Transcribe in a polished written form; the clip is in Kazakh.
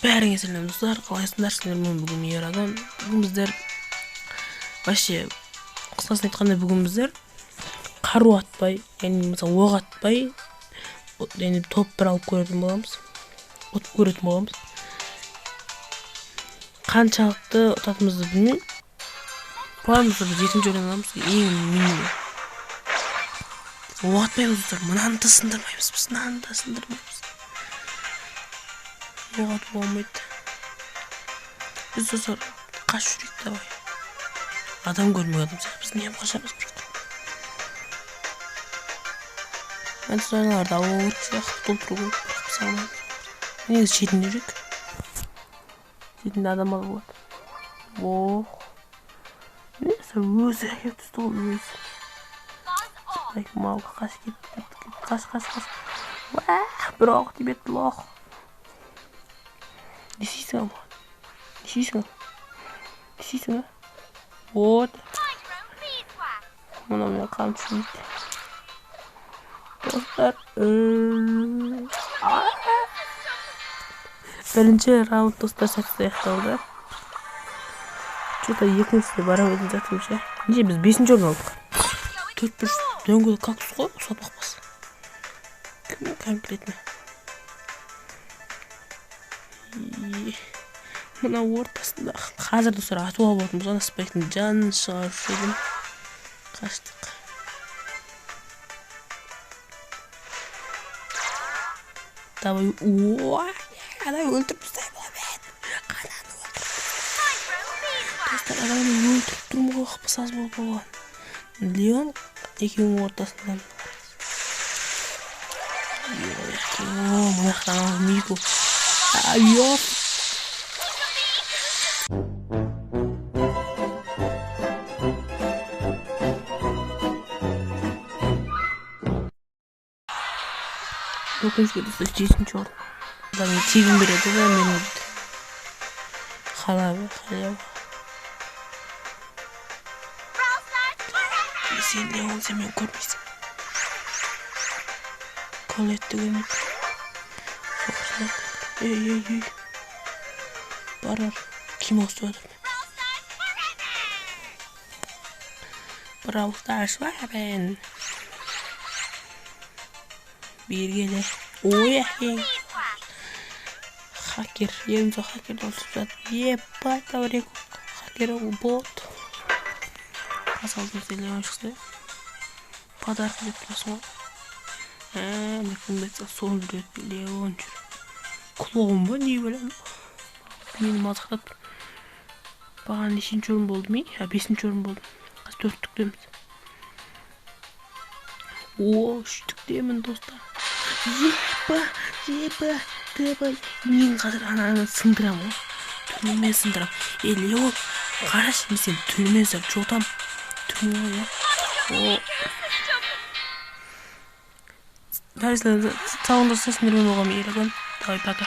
Бәріңе сәлем достар, қалайсыңдар? Мен бүгін Ерадан. Бүгін біздер вообще қысқасын айтқанда бүгін біздер қару атпай, яғни мысалы оқ атпай, яғни топ бір алып көретін боламыз. Отып көретін боламыз. Қаншалықты ұтатымызды білмеймін. Планымызды біз екінші орын аламыз. Ең минимум. Оқ атпаймыз достар. Мынаны да сындырмаймыз. Біз мынаны да сындырмаймыз. Оқ атып болмайды. Біз достар қашып жүрейік давай. Адам көрмей адам сияқты. Біз неғып қашамыз бірақ. Мен сұраналарды алу керек сияқты толтыру керек. Бірақ біз алмаймыз. Негізі шетінде жүрек. Шетінде адам алу болады. Оқ. Несі өзі әкеп түсті ғой өзі. Спайк малға қаш кетті. Қаш. Бір оқ деп етті лоқ. Несейсің ама? Несейсің а? Вот. Мұна мен қамшын ете. Достар. Бірінші раунд достар сәтті аяқталды. Что-то екіншісіне барамайтын жатырмыз ше. Неше біз 5-ші орын алдық. 4-1 дөңгелек кактус қой, ұсап бақпас. Кім білетін. Мына ортасында қазір достар атып алып отырмыз. Ана спайктың жанын шығарып едім. Қаштық. Давай, адам өлтіріп тастайын ба мен. Қананы өлтіріп. Достар, адамды өлтіріп тұрмға қапыс аз болып болған. Леон екеуінің ортасында. Мына қананы Мико. Айоп. Өкінішке достар 7-ші орын. Адамға тегін береді да мен өлді. Қалабы. Сен Леон сен мен көрмейсің. Колетті көрмейді. Соқырсына. Ей. Барар. Кім осты өдір? Brawl Stars var ben. Бергелі. Ой, хакер. Ерімізі хакер олшып жатыр. Ебать, таврек. Хакер ол бот. Қасалдың селеуін шықты. Подарқы деп тұрасың ғой. Мүмкін бәтсі сол жүреді. Леон жүр. Клоун ба? Не білем? Мені мазақтап тұр. Баған 5-ші орын болды ме? 5-ші орын болды. Қаз 4-түктеміз. О, 3-түктемін достар. Епа, дебай. Мен қазір ананы сындырам ғой. Түрмен сындырам. Леон, қараш, мен сен түрмен сындырам. Жотам. Түрмен ғой. Бәрісілерді сауынды сәсіндермен оғам ерадан. Давай, пока.